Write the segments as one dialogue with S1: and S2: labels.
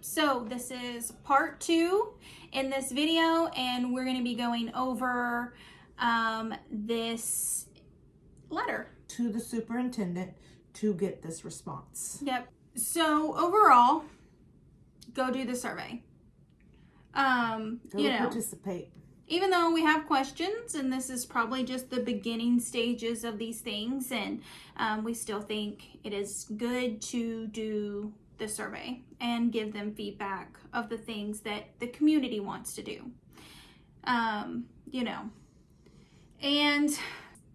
S1: So this is part 2 in this video, and we're going to be going over this letter
S2: to the superintendent to get this response.
S1: Yep. So overall, go do the survey.
S2: Participate.
S1: Even though we have questions, and this is probably just the beginning stages of these things, and we still think it is good to do the survey and give them feedback of the things that the community wants to do. And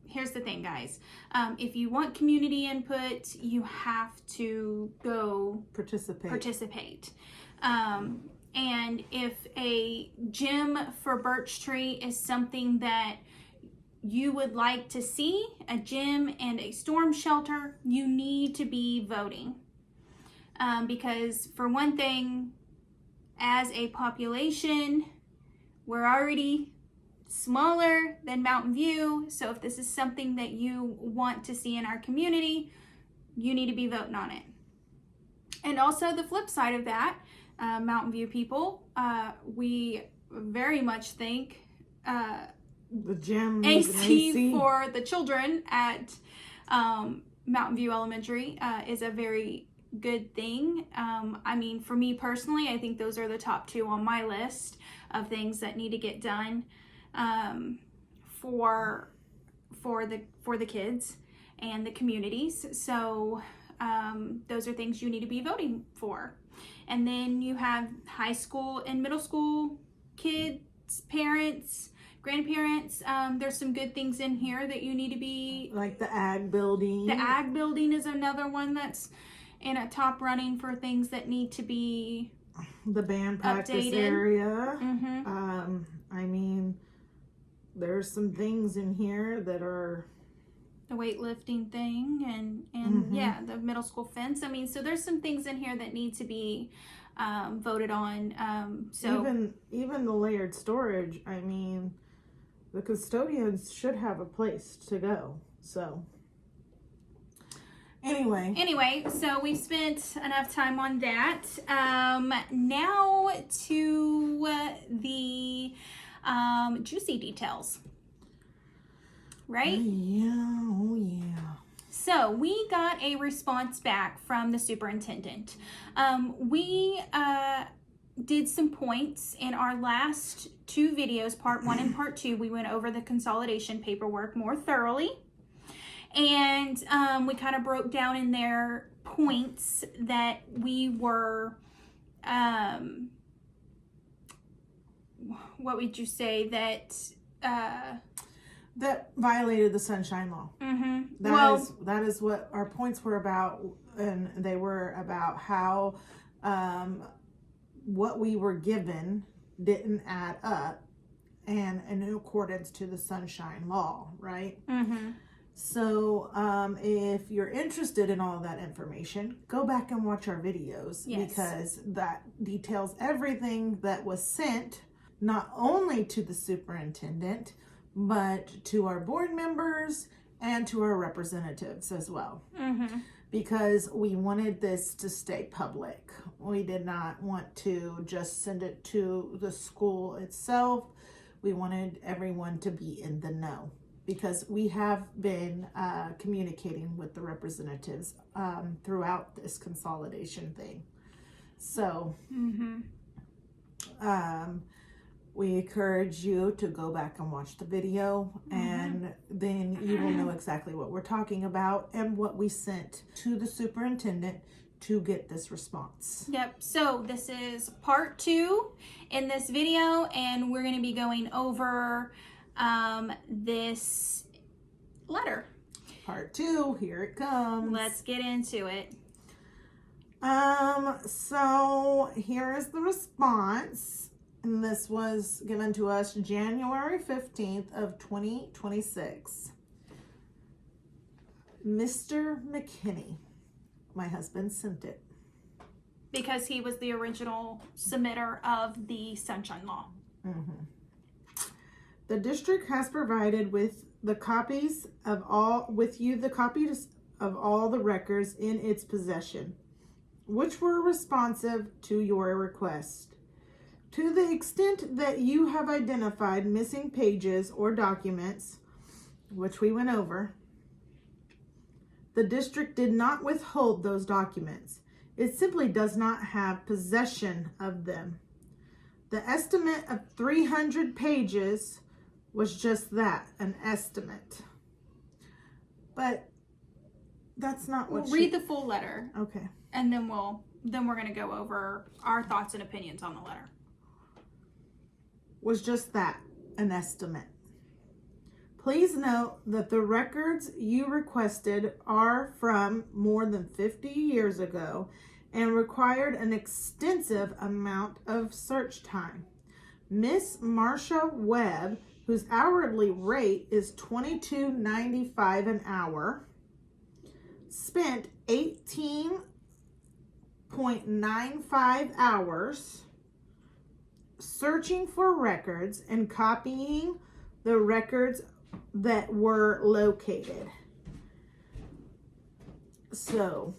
S1: here's the thing, guys. If you want community input, you have to go participate. And if a gym for Birch Tree is something that you would like to see, a gym and a storm shelter, you need to be voting. Because for one thing, as a population, we're already smaller than Mountain View. So if this is something that you want to see in our community, you need to be voting on it. And also the flip side of that, Mountain View people, we very much think
S2: the gym
S1: AC for the children at Mountain View Elementary is a very good thing. For me personally, I think those are the top 2 on my list of things that need to get done for the kids and the communities. So those are things you need to be voting for. And then you have high school and middle school kids, parents, grandparents. There's some good things in here that you need to be...
S2: Like the ag building.
S1: The ag building is another one that's in a top running for things that need to be
S2: the band practice
S1: updated.
S2: Area.
S1: Mm-hmm.
S2: There's some things in here that are...
S1: The weightlifting thing and
S2: mm-hmm.
S1: the middle school fence. So there's some things in here that need to be voted on.
S2: Even the layered storage, the custodians should have a place to go. So anyway, so we've spent enough time on that. Now to the juicy details. Right? Oh yeah.
S1: So we got a response back from the superintendent. We did some points in our last 2 videos, part 1 and part 2. We went over the consolidation paperwork more thoroughly. And we kind of broke down in there points that we were, what would you say,
S2: that violated the Sunshine Law.
S1: Mm-hmm.
S2: That is what our points were about, and they were about how what we were given didn't add up, and in accordance to the Sunshine Law, right?
S1: Mm-hmm.
S2: So if you're interested in all that information, go back and watch our videos.
S1: Yes.
S2: Because that details everything that was sent, not only to the superintendent, but to our board members and to our representatives as well.
S1: Mm-hmm.
S2: Because we wanted this to stay public. We did not want to just send it to the school itself. We wanted everyone to be in the know. Because we have been communicating with the representatives throughout this consolidation thing. So,
S1: mm-hmm.
S2: We encourage you to go back and watch the video,
S1: mm-hmm.
S2: and then you will know exactly what we're talking about and what we sent to the superintendent to get this response.
S1: Yep. So this is part 2 in this video, and we're going to be going over this letter.
S2: Part 2, here it comes.
S1: Let's get into it.
S2: So here is the response, and this was given to us January 15th of 2026. Mr. McKinney, my husband, sent it.
S1: Because he was the original submitter of the Sunshine Law.
S2: Mm-hmm. The district has provided with the copies of all the copies of all the records in its possession. which were responsive to your request. To the extent that you have identified missing pages or documents, which we went over, the district did not withhold those documents. It simply does not have possession of them. The estimate of 300 pages was just that, an estimate. But that's not what
S1: read the full letter.
S2: Okay.
S1: And then we're going to go over our thoughts and opinions on the letter.
S2: Was just that, an estimate. Please note that the records you requested are from more than 50 years ago and required an extensive amount of search time. Miss Marcia Webb, whose hourly rate is $22.95 an hour, spent 18.95 hours searching for records and copying the records that were located. So,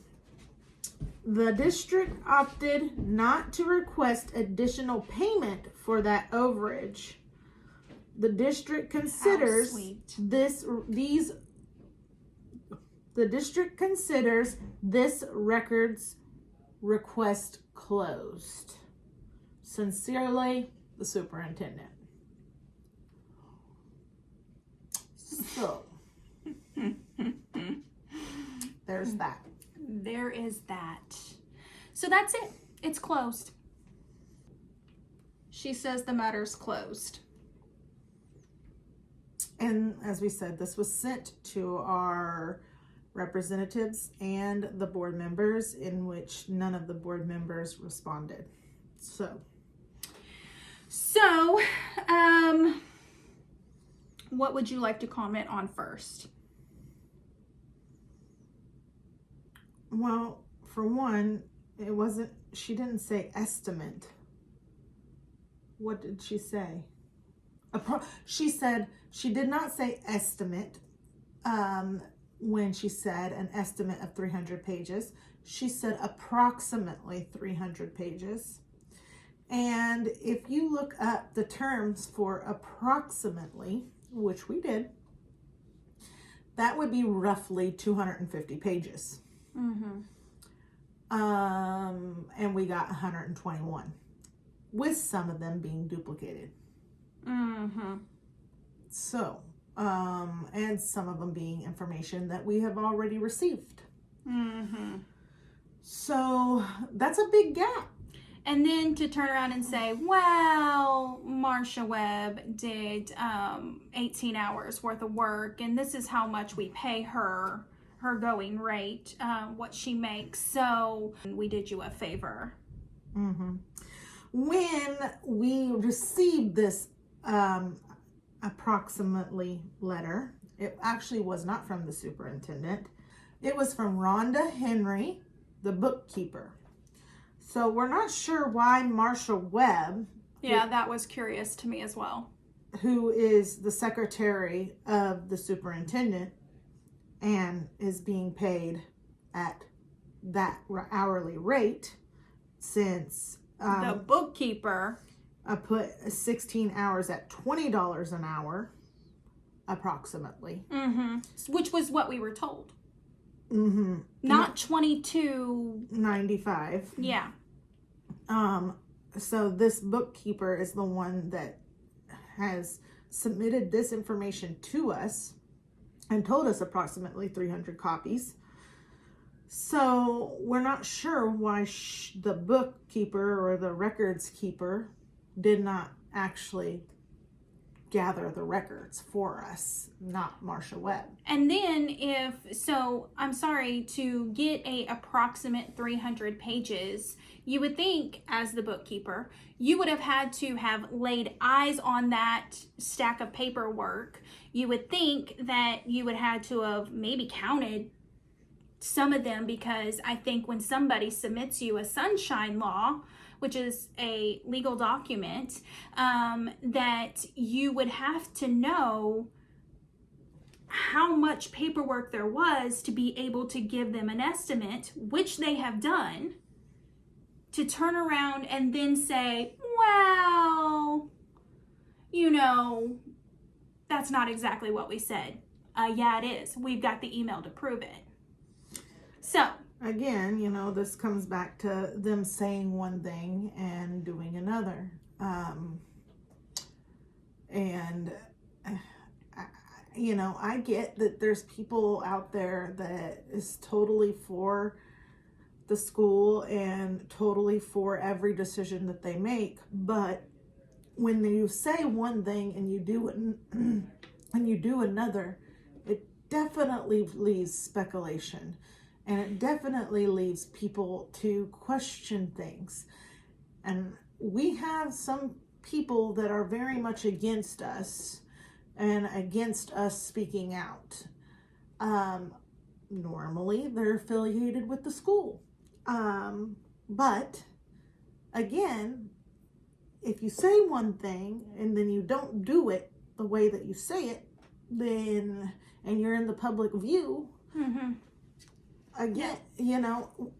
S2: the district opted not to request additional payment for that overage. The district considers this records request closed. Sincerely, the superintendent. So, there's that.
S1: There is that. So that's it. It's closed. She says the matter's closed.
S2: And as we said, this was sent to our representatives and the board members, in which none of the board members responded. So,
S1: what would you like to comment on first?
S2: Well, for one, she didn't say estimate. What did she say? She said she did not say estimate when she said an estimate of 300 pages. She said approximately 300 pages. And if you look up the terms for approximately, which we did, that would be roughly 250 pages.
S1: Mm-hmm.
S2: And we got 121, with some of them being duplicated.
S1: Mm-hmm.
S2: So, and some of them being information that we have already received.
S1: Mm-hmm.
S2: So that's a big gap.
S1: And then to turn around and say, well, Marcia Webb did 18 hours worth of work, and this is how much we pay her going rate, what she makes. So we did you a favor.
S2: Mm-hmm. When we received this approximately letter, it actually was not from the superintendent. It was from Rhonda Henry, the bookkeeper. So we're not sure why Marcia Webb,
S1: that was curious to me as well,
S2: who is the secretary of the superintendent and is being paid at that hourly rate, since
S1: the bookkeeper
S2: put 16 hours at $20 an hour, approximately.
S1: Mm-hmm. Which was what we were told.
S2: Mm-hmm.
S1: Not $22.95. Yeah.
S2: So this bookkeeper is the one that has submitted this information to us and told us approximately 300 copies. So we're not sure why the bookkeeper or the records keeper did not actually gather the records for us, not Marcia Webb.
S1: And then I'm sorry, to get a approximate 300 pages, you would think, as the bookkeeper, you would have had to have laid eyes on that stack of paperwork. You would think that you would had to have maybe counted some of them, because I think when somebody submits you a sunshine law, which is a legal document, that you would have to know how much paperwork there was to be able to give them an estimate, which they have done. to turn around and then say, well, you know, that's not exactly what we said. Yeah, it is. We've got the email to prove it. So,
S2: again, you know, this comes back to them saying one thing and doing another. You know, I get that there's people out there that is totally for the school and totally for every decision that they make, but when you say one thing and you do it and you do another, it definitely leaves speculation, and it definitely leaves people to question things. And we have some people that are very much against us and against us speaking out. Normally they're affiliated with the school. But again, if you say one thing and then you don't do it the way that you say it, then, and you're in the public view, again, you know,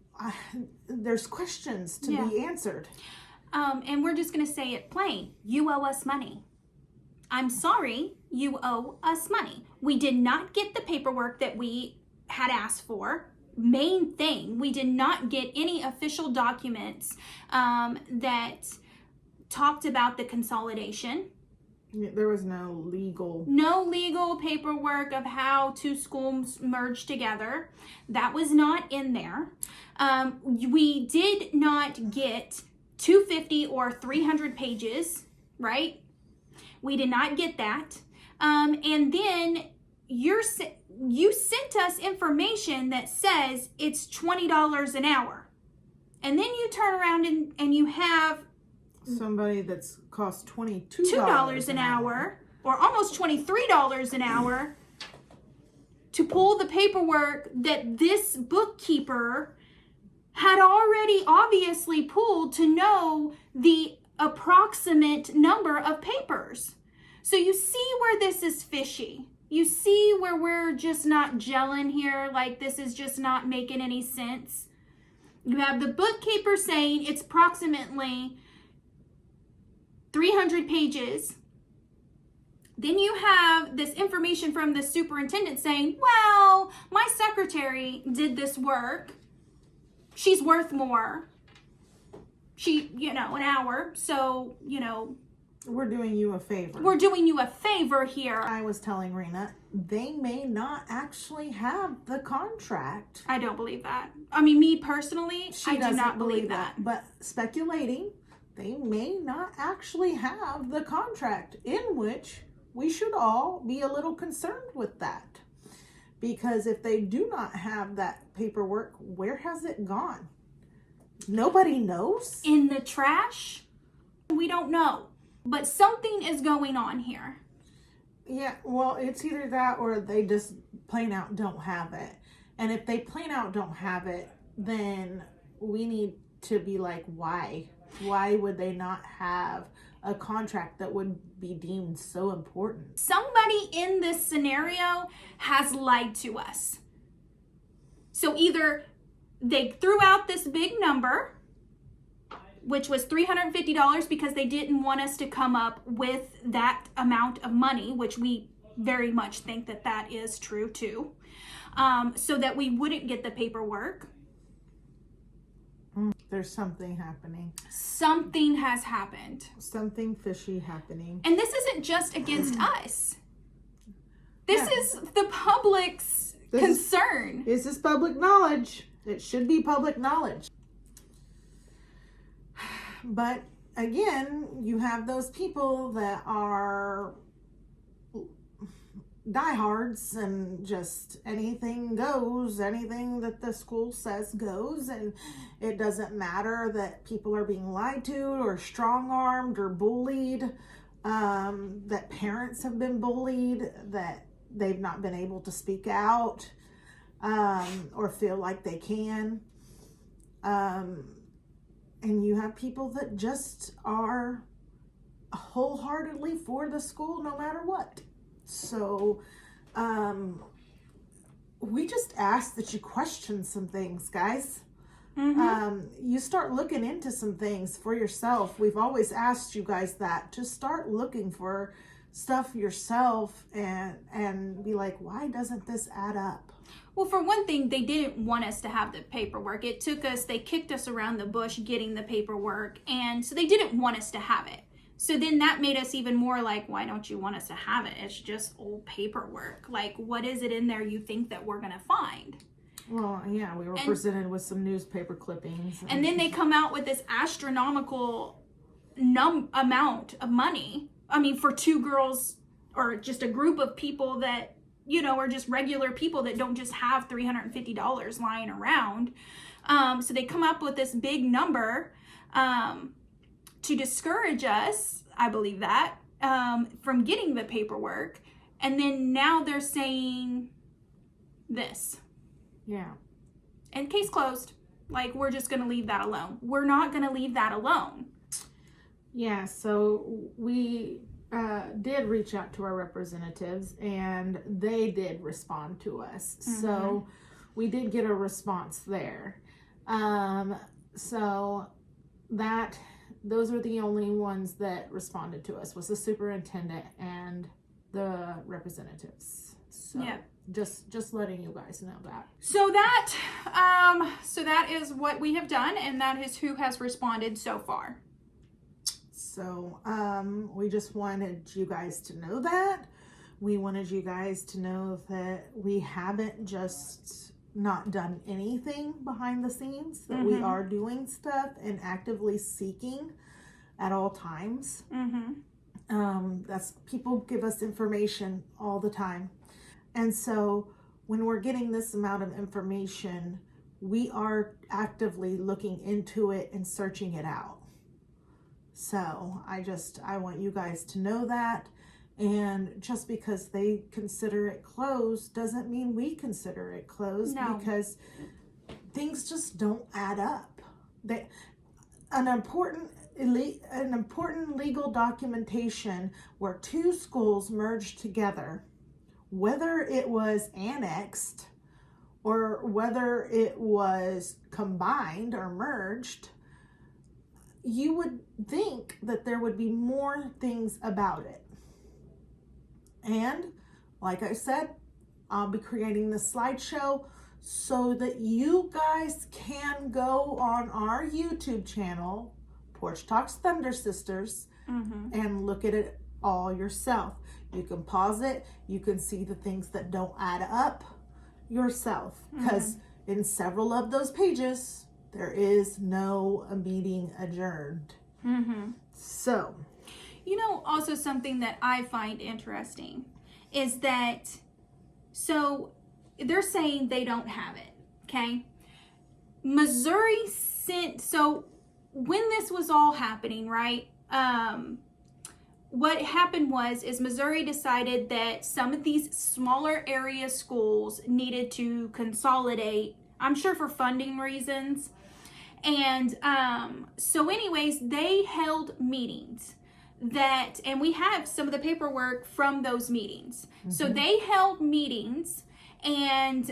S2: there's questions to be answered.
S1: And we're just going to say it plain. You owe us money. I'm sorry, you owe us money. We did not get the paperwork that we had asked for. Main thing, we did not get any official documents that talked about the consolidation.
S2: There was no legal
S1: paperwork of how two schools merged together. That was not in there. We did not get 250 or 300 pages, right? We did not get that. And then you sent us information that says it's $20 an hour. And then you turn around and you have
S2: somebody that's cost
S1: $22 an hour, or almost $23 an hour, to pull the paperwork that this bookkeeper had already obviously pulled to know the approximate number of papers. So you see where this is fishy. You see where we're just not gelling here, like this is just not making any sense. You have the bookkeeper saying it's approximately 300 pages. Then you have this information from the superintendent saying, well, my secretary did this work. She's worth more. She, an hour. So,
S2: we're doing you a favor.
S1: We're doing you a favor here.
S2: I was telling Rena, they may not actually have the contract.
S1: I don't believe that. I mean, me personally, I do not believe that.
S2: But speculating, they may not actually have the contract, in which we should all be a little concerned with that. Because if they do not have that paperwork, where has it gone? Nobody knows.
S1: In the trash? We don't know. But something is going on here.
S2: Yeah, well, it's either that or they just plain out don't have it. And if they plain out don't have it, then we need to be like, why? Why would they not have a contract that would be deemed so important?
S1: Somebody in this scenario has lied to us. So either they threw out this big number, which was $350, because they didn't want us to come up with that amount of money, which we very much think that that is true too, so that we wouldn't get the paperwork.
S2: There's something happening.
S1: Something has happened.
S2: Something fishy happening.
S1: And this isn't just against us. This is the public's concern.
S2: This is public knowledge. It should be public knowledge. But again, you have those people that are diehards and just anything goes, anything that the school says goes, and it doesn't matter that people are being lied to or strong-armed or bullied, that parents have been bullied, that they've not been able to speak out or feel like they can. And you have people that just are wholeheartedly for the school no matter what. So we just ask that you question some things, guys. You start looking into some things for yourself. We've always asked you guys that, to start looking for stuff yourself and be like, why doesn't this add up?
S1: Well, for one thing, they didn't want us to have the paperwork. They kicked us around the bush getting the paperwork, and so they didn't want us to have it. So then that made us even more like, why don't you want us to have it? It's just old paperwork. Like, what is it in there you think that we're going to find?
S2: Well, yeah, we were presented with some newspaper clippings.
S1: And then they come out with this astronomical amount of money. I mean, for two girls, or just a group of people that, you know, are just regular people that don't just have $350 lying around. So they come up with this big number to discourage us, I believe that, from getting the paperwork. And then now they're saying this.
S2: Yeah.
S1: And case closed. Like, we're just going to leave that alone. We're not going to leave that alone.
S2: Yeah, so we did reach out to our representatives, and they did respond to us. So we did get a response there. So those are the only ones that responded to us, was the superintendent and the representatives. So
S1: yeah.
S2: Just letting you guys know that.
S1: So that is what we have done, and that is who has responded so far.
S2: So we just wanted you guys to know that. We wanted you guys to know that we haven't just not done anything behind the scenes, that we are doing stuff and actively seeking at all times. That's, people give us information all the time. And so when we're getting this amount of information, we are actively looking into it and searching it out. So I want you guys to know that. And just because they consider it closed doesn't mean we consider it closed. No. Because things just don't add up. An important legal documentation where two schools merged together, whether it was annexed or whether it was combined or merged, you would think that there would be more things about it. And like I said, I'll be creating the slideshow so that you guys can go on our YouTube channel, Porch Talks Thunder Sisters, and look at it all yourself. You can pause it. You can see the things that don't add up yourself. Because in several of those pages, there is no meeting adjourned. So,
S1: you know, also something that I find interesting is that, so they're saying they don't have it, okay? Missouri sent, so when this was all happening, right, what happened is Missouri decided that some of these smaller area schools needed to consolidate, I'm sure for funding reasons. And so anyways, they held meetings and we have some of the paperwork from those meetings. So they held meetings and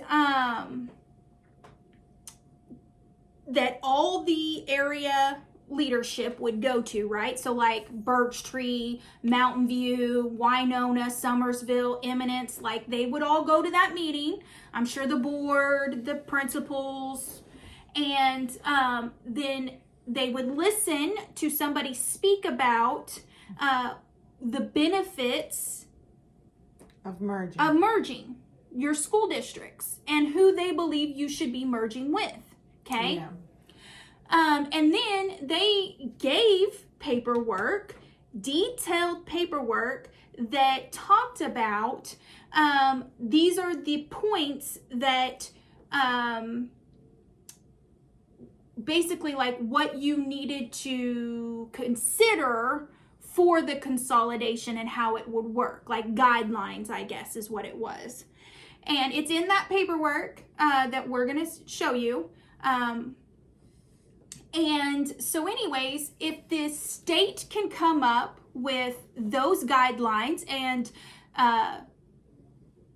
S1: that all the area leadership would go to, right? So like Birch Tree, Mountain View, Winona, Summersville, Eminence, like they would all go to that meeting. I'm sure the board, the principals, and then they would listen to somebody speak about the benefits
S2: of merging
S1: your school districts and who they believe you should be merging with, okay?
S2: Yeah.
S1: And then they gave paperwork, detailed paperwork that talked about these are the points that basically like what you needed to consider for the consolidation and how it would work, like guidelines, I guess is what it was. And it's in that paperwork that we're going to show you. And so anyways, if the state can come up with those guidelines and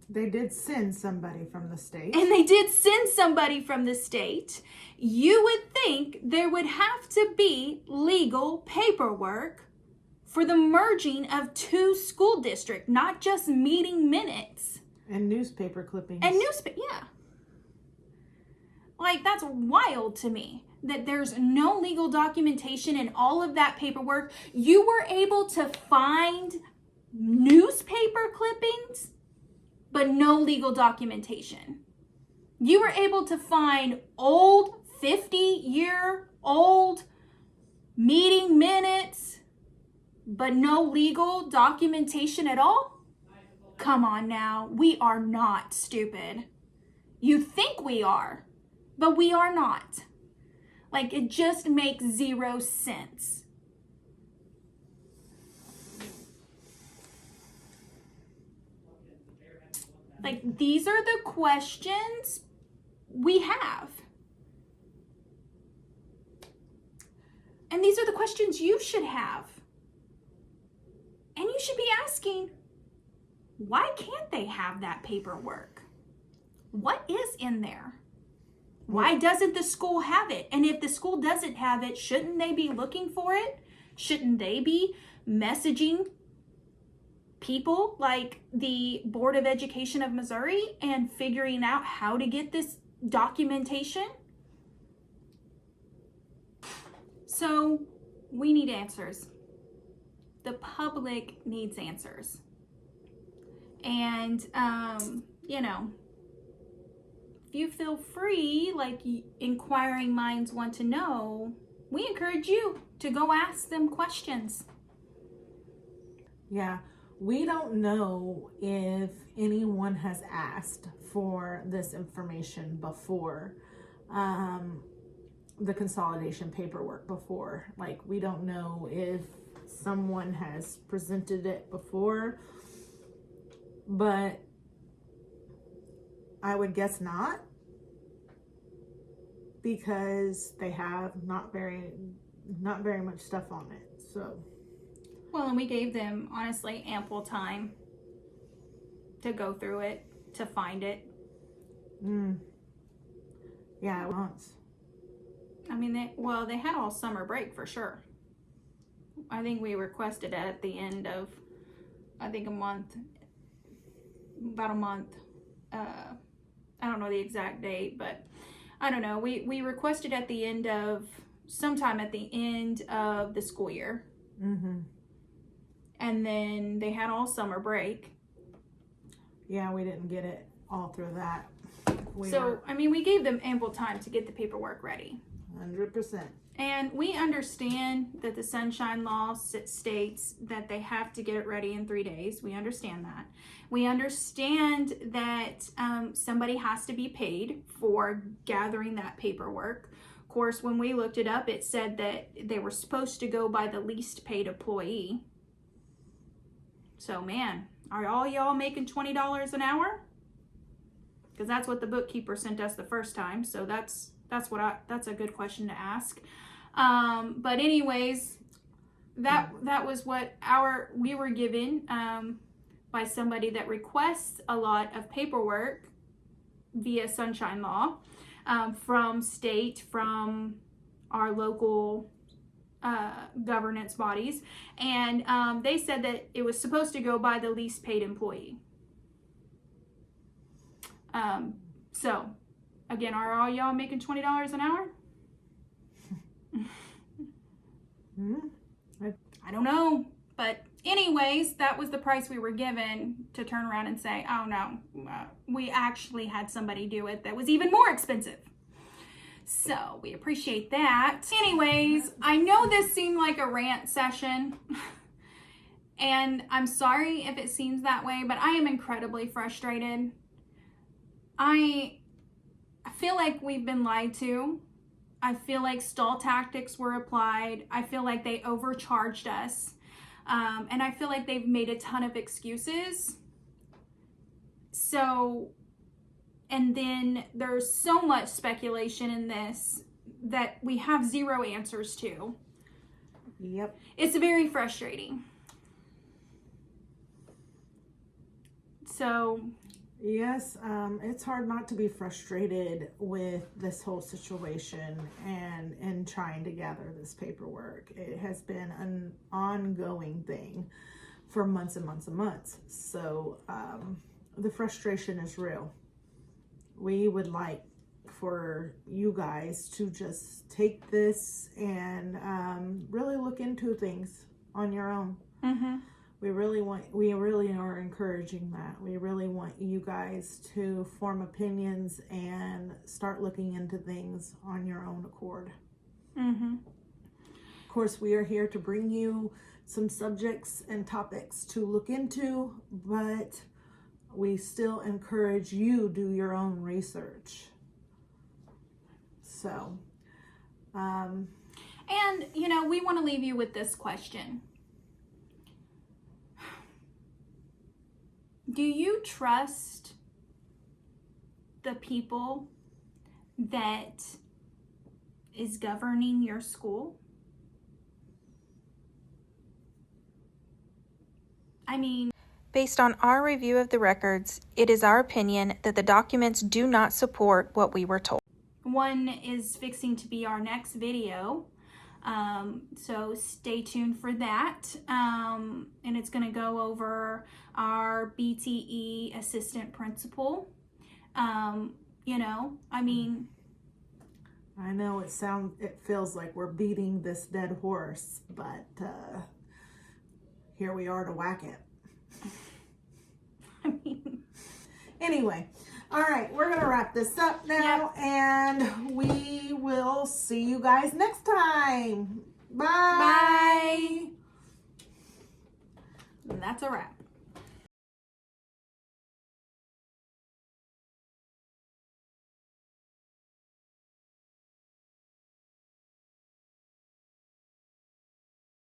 S2: they did send somebody from the state.
S1: And they did send somebody from the state. You would think there would have to be legal paperwork for the merging of 2 school districts, not just meeting minutes.
S2: And newspaper clippings.
S1: And yeah. Like, that's wild to me that there's no legal documentation in all of that paperwork. You were able to find newspaper clippings, but no legal documentation. You were able to find old 50-year-old meeting minutes, but no legal documentation at all? Come on now. We are not stupid. You think we are, but we are not. Like, it just makes zero sense. Like, these are the questions we have. And these are the questions you should have. And you should be asking, why can't they have that paperwork? What is in there? Why doesn't the school have it? And if the school doesn't have it, shouldn't they be looking for it? Shouldn't they be messaging people like the Board of Education of Missouri and figuring out how to get this documentation? So we need answers. The public needs answers. And, if you feel free, like inquiring minds want to know, we encourage you to go ask them questions.
S2: Yeah, we don't know if anyone has asked for this information before, the consolidation paperwork before. Like, we don't know if someone has presented it before, but I would guess not, because they have not very much stuff on it. So,
S1: well, and we gave them honestly ample time to go through it, to find it.
S2: Yeah, once.
S1: I mean, they had all summer break for sure. I think we requested it at the end of, about a month. I don't know the exact date, but I don't know. We requested at the end of, sometime at the end of the school year.
S2: Mm-hmm.
S1: And then they had all summer break.
S2: Yeah, we didn't get it all through that. We
S1: gave them ample time to get the paperwork ready.
S2: 100%.
S1: And we understand that the Sunshine Law states that they have to get it ready in 3 days. We understand that. We understand that somebody has to be paid for gathering that paperwork. Of course, when we looked it up, it said that they were supposed to go by the least paid employee. So, man, are all y'all making $20 an hour? Because that's what the bookkeeper sent us the first time. So that's a good question to ask. But anyways, that was what we were given by somebody that requests a lot of paperwork via Sunshine Law from state, from our local governance bodies, and they said that it was supposed to go by the least paid employee. So again, are all y'all making $20 an hour? I don't know, but anyways, that was the price we were given to turn around and say, oh no, we actually had somebody do it that was even more expensive. So we appreciate that. Anyways, I know this seemed like a rant session, and I'm sorry if it seems that way, but I am incredibly frustrated. I feel like we've been lied to. I feel like stall tactics were applied. I feel like they overcharged us. And I feel like they've made a ton of excuses. So, and then there's so much speculation in this that we have zero answers to.
S2: Yep.
S1: It's very frustrating. So,
S2: Yes, it's hard not to be frustrated with this whole situation and trying to gather this paperwork. It has been an ongoing thing for months and months and months. So the frustration is real. We would like for you guys to just take this and really look into things on your own.
S1: Mm-hmm.
S2: We really are encouraging that. We really want you guys to form opinions and start looking into things on your own accord.
S1: Mm-hmm.
S2: Of course, we are here to bring you some subjects and topics to look into, but we still encourage you do your own research. So,
S1: and we want to leave you with this question. Do you trust the people that is governing your school? I mean,
S3: based on our review of the records, it is our opinion that the documents do not support what we were told.
S1: One is fixing to be our next video. So stay tuned for that. And it's going to go over our BTE assistant principal. I
S2: know it feels like we're beating this dead horse, but here we are to whack it. Anyway, all right, we're gonna wrap this up now, and we will see you guys next time. Bye.
S1: And that's a wrap.